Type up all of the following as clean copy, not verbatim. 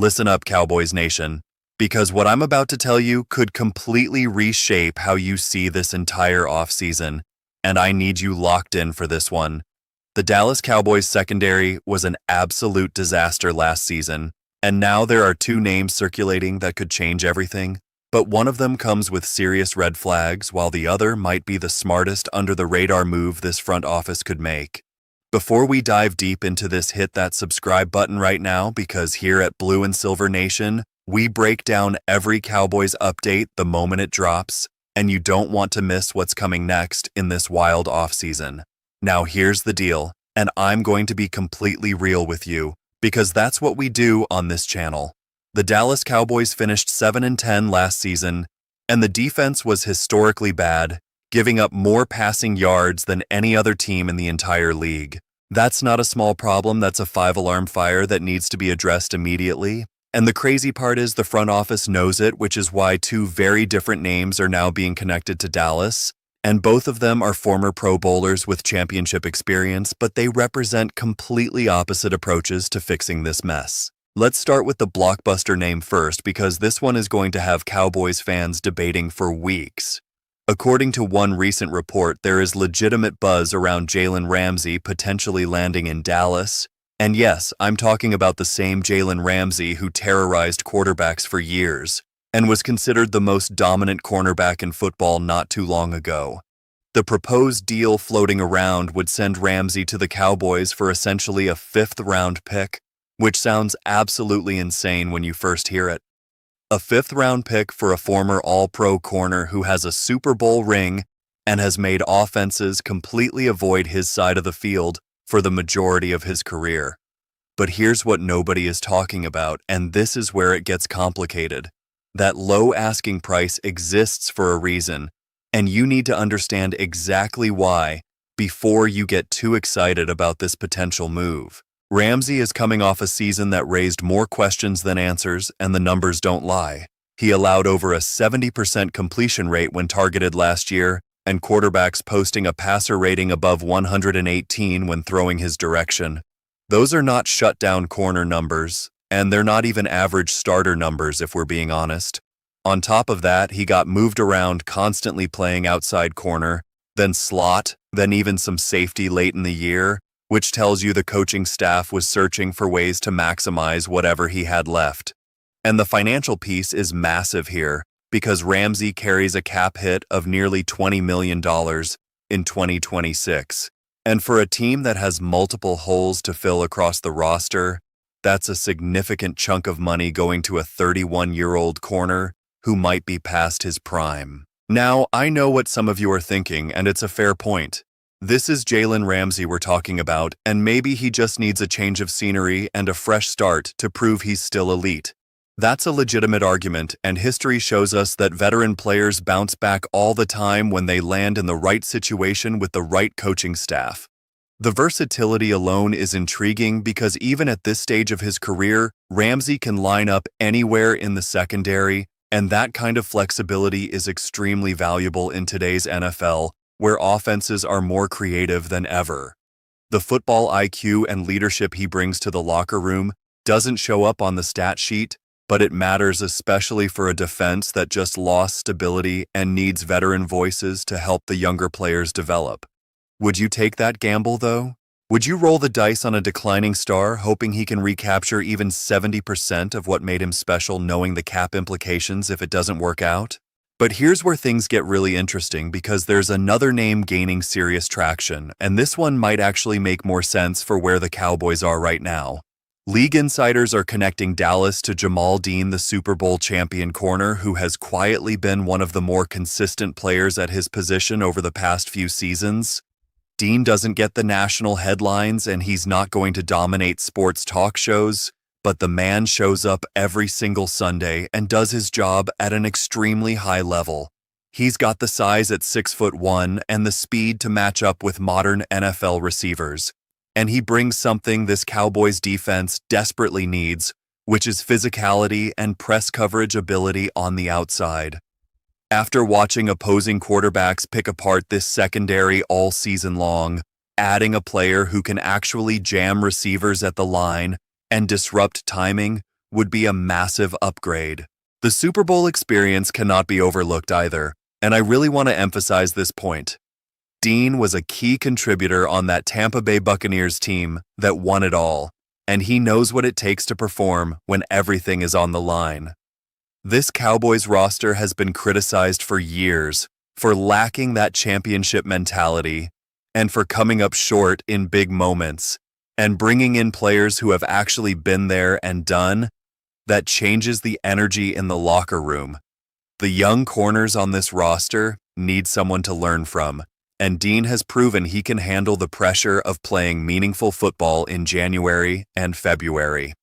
Listen up, Cowboys Nation, because what I'm about to tell you could completely reshape how you see this entire offseason, and I need you locked in for this one. The Dallas Cowboys secondary was an absolute disaster last season, and now there are two names circulating that could change everything, but one of them comes with serious red flags, while the other might be the smartest under-the-radar move this front office could make. Before we dive deep into this, hit that subscribe button right now, because here at Blue and Silver Nation, we break down every Cowboys update the moment it drops, and you don't want to miss what's coming next in this wild offseason. Now here's the deal, and I'm going to be completely real with you, because that's what we do on this channel. The Dallas Cowboys finished 7-10 last season, and the defense was historically bad, giving up more passing yards than any other team in the entire league. That's not a small problem, that's a 5-alarm fire that needs to be addressed immediately. And the crazy part is the front office knows it, which is why two very different names are now being connected to Dallas. And both of them are former Pro Bowlers with championship experience, but they represent completely opposite approaches to fixing this mess. Let's start with the blockbuster name first, because this one is going to have Cowboys fans debating for weeks. According to one recent report, there is legitimate buzz around Jalen Ramsey potentially landing in Dallas. And yes, I'm talking about the same Jalen Ramsey who terrorized quarterbacks for years and was considered the most dominant cornerback in football not too long ago. The proposed deal floating around would send Ramsey to the Cowboys for essentially a 5th-round pick, which sounds absolutely insane when you first hear it. A 5th-round pick for a former All-Pro corner who has a Super Bowl ring and has made offenses completely avoid his side of the field for the majority of his career. But here's what nobody is talking about, and this is where it gets complicated. That low asking price exists for a reason, and you need to understand exactly why before you get too excited about this potential move. Ramsey is coming off a season that raised more questions than answers, and the numbers don't lie. He allowed over a 70% completion rate when targeted last year, and quarterbacks posting a passer rating above 118 when throwing his direction. Those are not shutdown corner numbers, and they're not even average starter numbers if we're being honest. On top of that, he got moved around, constantly playing outside corner, then slot, then even some safety late in the year, which tells you the coaching staff was searching for ways to maximize whatever he had left. And the financial piece is massive here, because Ramsey carries a cap hit of nearly $20 million in 2026. And for a team that has multiple holes to fill across the roster, that's a significant chunk of money going to a 31-year-old corner who might be past his prime. Now, I know what some of you are thinking, and it's a fair point. This is Jalen Ramsey we're talking about, and maybe he just needs a change of scenery and a fresh start to prove he's still elite. That's a legitimate argument, and history shows us that veteran players bounce back all the time when they land in the right situation with the right coaching staff. The versatility alone is intriguing because even at this stage of his career, Ramsey can line up anywhere in the secondary, and that kind of flexibility is extremely valuable in today's NFL, where offenses are more creative than ever. The football IQ and leadership he brings to the locker room doesn't show up on the stat sheet, but it matters especially for a defense that just lost stability and needs veteran voices to help the younger players develop. Would you take that gamble, though? Would you roll the dice on a declining star, hoping he can recapture even 70% of what made him special, knowing the cap implications if it doesn't work out? But here's where things get really interesting, because there's another name gaining serious traction, and this one might actually make more sense for where the Cowboys are right now. League insiders are connecting Dallas to Jamal Dean, the Super Bowl champion corner who has quietly been one of the more consistent players at his position over the past few seasons. Dean doesn't get the national headlines, and he's not going to dominate sports talk shows, but the man shows up every single Sunday and does his job at an extremely high level. He's got the size at 6'1" and the speed to match up with modern NFL receivers. And he brings something this Cowboys defense desperately needs, which is physicality and press coverage ability on the outside. After watching opposing quarterbacks pick apart this secondary all season long, adding a player who can actually jam receivers at the line and disrupt timing would be a massive upgrade. The Super Bowl experience cannot be overlooked either, and I really want to emphasize this point. Dean was a key contributor on that Tampa Bay Buccaneers team that won it all, and he knows what it takes to perform when everything is on the line. This Cowboys roster has been criticized for years for lacking that championship mentality and for coming up short in big moments, and bringing in players who have actually been there and done, that changes the energy in the locker room. The young corners on this roster need someone to learn from, and Dean has proven he can handle the pressure of playing meaningful football in January and February.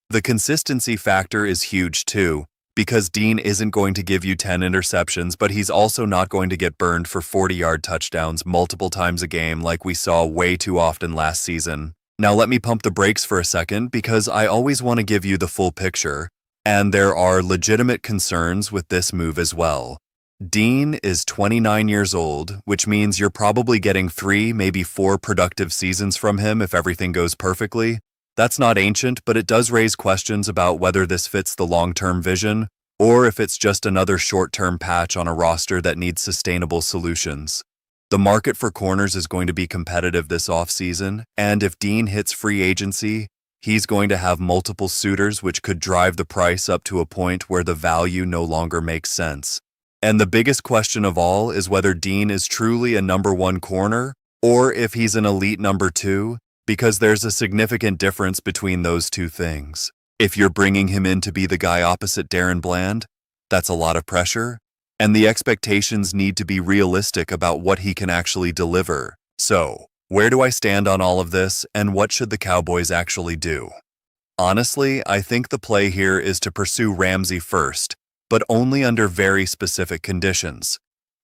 The consistency factor is huge too, because Dean isn't going to give you 10 interceptions, but he's also not going to get burned for 40-yard touchdowns multiple times a game like we saw way too often last season. Now let me pump the brakes for a second because I always want to give you the full picture, and there are legitimate concerns with this move as well. Dean is 29 years old, which means you're probably getting 3, maybe 4 productive seasons from him if everything goes perfectly. That's not ancient, but it does raise questions about whether this fits the long-term vision or if it's just another short-term patch on a roster that needs sustainable solutions. The market for corners is going to be competitive this offseason, and if Dean hits free agency, he's going to have multiple suitors, which could drive the price up to a point where the value no longer makes sense. And the biggest question of all is whether Dean is truly a number 1 corner or if he's an elite number 2, because there's a significant difference between those two things. If you're bringing him in to be the guy opposite Darren Bland, that's a lot of pressure, and the expectations need to be realistic about what he can actually deliver. So, where do I stand on all of this, and what should the Cowboys actually do? Honestly, I think the play here is to pursue Ramsey first, but only under very specific conditions.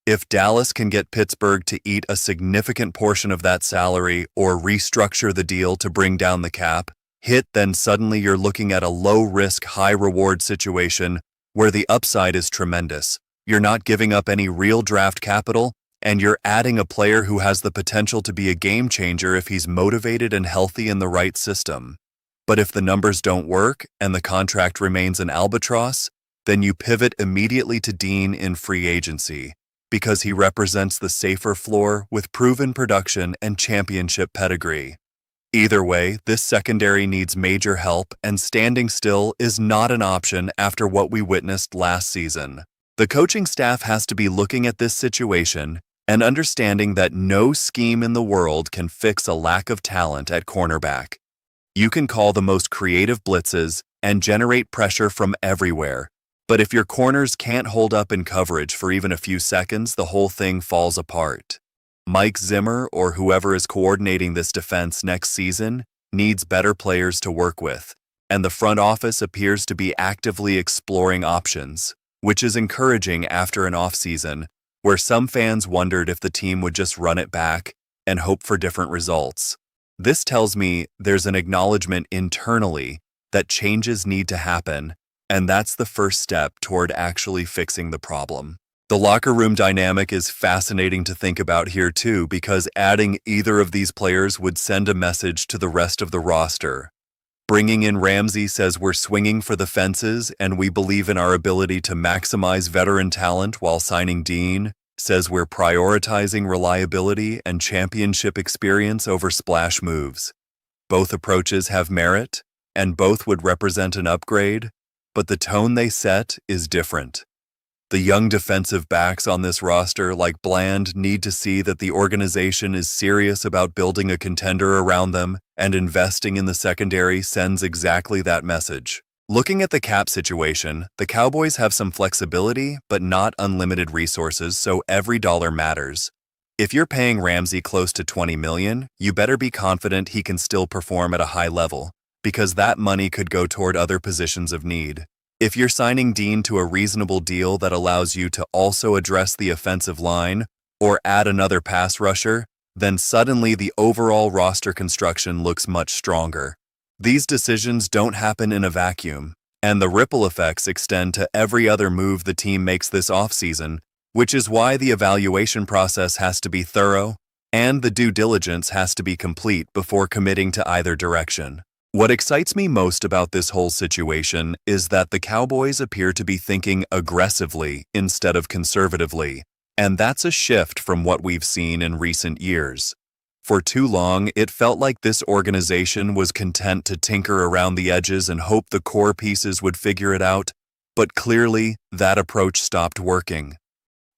If Dallas can get Pittsburgh to eat a significant portion of that salary or restructure the deal to bring down the cap hit, then suddenly you're looking at a low-risk, high-reward situation where the upside is tremendous. You're not giving up any real draft capital, and you're adding a player who has the potential to be a game changer if he's motivated and healthy in the right system. But if the numbers don't work and the contract remains an albatross, then you pivot immediately to Dean in free agency, because he represents the safer floor with proven production and championship pedigree. Either way, this secondary needs major help, and standing still is not an option after what we witnessed last season. The coaching staff has to be looking at this situation and understanding that no scheme in the world can fix a lack of talent at cornerback. You can call the most creative blitzes and generate pressure from everywhere, but if your corners can't hold up in coverage for even a few seconds, the whole thing falls apart. Mike Zimmer, or whoever is coordinating this defense next season, needs better players to work with, and the front office appears to be actively exploring options, which is encouraging after an offseason where some fans wondered if the team would just run it back and hope for different results. This tells me there's an acknowledgement internally that changes need to happen, and that's the first step toward actually fixing the problem. The locker room dynamic is fascinating to think about here too, because adding either of these players would send a message to the rest of the roster. Bringing in Ramsey says we're swinging for the fences and we believe in our ability to maximize veteran talent, while signing Dean says we're prioritizing reliability and championship experience over splash moves. Both approaches have merit, and both would represent an upgrade, but the tone they set is different. The young defensive backs on this roster, like Bland, need to see that the organization is serious about building a contender around them, and investing in the secondary sends exactly that message. Looking at the cap situation, the Cowboys have some flexibility, but not unlimited resources, so every dollar matters. If you're paying Ramsey close to $20 million, you better be confident he can still perform at a high level, because that money could go toward other positions of need. If you're signing Dean to a reasonable deal that allows you to also address the offensive line or add another pass rusher, then suddenly the overall roster construction looks much stronger. These decisions don't happen in a vacuum, and the ripple effects extend to every other move the team makes this offseason, which is why the evaluation process has to be thorough and the due diligence has to be complete before committing to either direction. What excites me most about this whole situation is that the Cowboys appear to be thinking aggressively instead of conservatively, and that's a shift from what we've seen in recent years. For too long, it felt like this organization was content to tinker around the edges and hope the core pieces would figure it out, but clearly, that approach stopped working.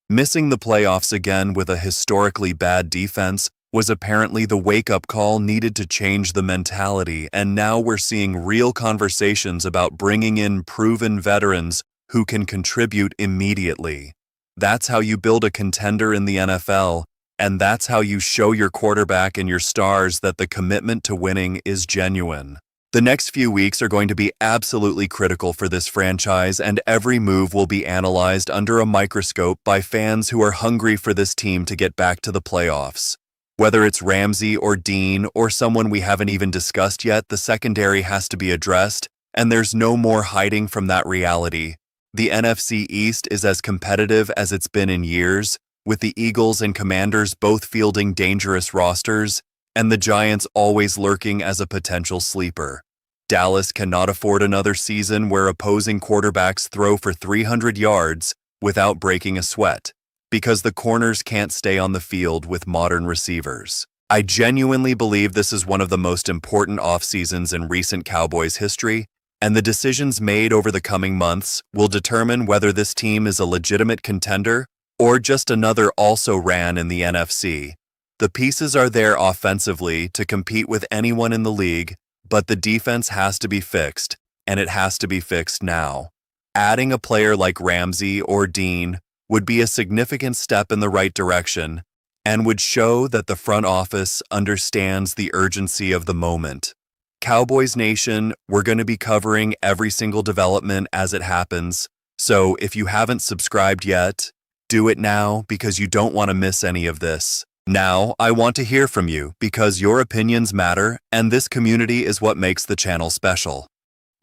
Missing the playoffs again with a historically bad defense was apparently the wake-up call needed to change the mentality, and now we're seeing real conversations about bringing in proven veterans who can contribute immediately. That's how you build a contender in the NFL, and that's how you show your quarterback and your stars that the commitment to winning is genuine. The next few weeks are going to be absolutely critical for this franchise, and every move will be analyzed under a microscope by fans who are hungry for this team to get back to the playoffs. Whether it's Ramsey or Dean or someone we haven't even discussed yet, the secondary has to be addressed, and there's no more hiding from that reality. The NFC East is as competitive as it's been in years, with the Eagles and Commanders both fielding dangerous rosters, and the Giants always lurking as a potential sleeper. Dallas cannot afford another season where opposing quarterbacks throw for 300 yards without breaking a sweat, because the corners can't stay on the field with modern receivers. I genuinely believe this is one of the most important off-seasons in recent Cowboys history, and the decisions made over the coming months will determine whether this team is a legitimate contender or just another also-ran in the NFC. The pieces are there offensively to compete with anyone in the league, but the defense has to be fixed, and it has to be fixed now. Adding a player like Ramsey or Dean would be a significant step in the right direction and would show that the front office understands the urgency of the moment. Cowboys Nation, we're going to be covering every single development as it happens, so if you haven't subscribed yet, do it now because you don't want to miss any of this. Now, I want to hear from you because your opinions matter, and this community is what makes the channel special.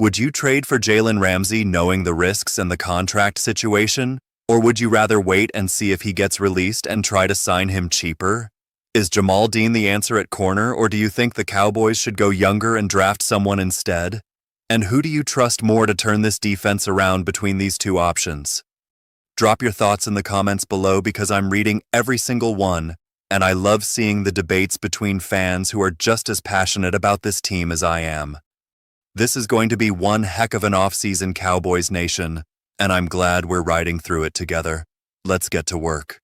Would you trade for Jalen Ramsey knowing the risks and the contract situation? Or would you rather wait and see if he gets released and try to sign him cheaper? Is Jamal Dean the answer at corner, or do you think the Cowboys should go younger and draft someone instead? And who do you trust more to turn this defense around between these two options? Drop your thoughts in the comments below because I'm reading every single one, and I love seeing the debates between fans who are just as passionate about this team as I am. This is going to be one heck of an off-season, Cowboys Nation, and I'm glad we're riding through it together. Let's get to work.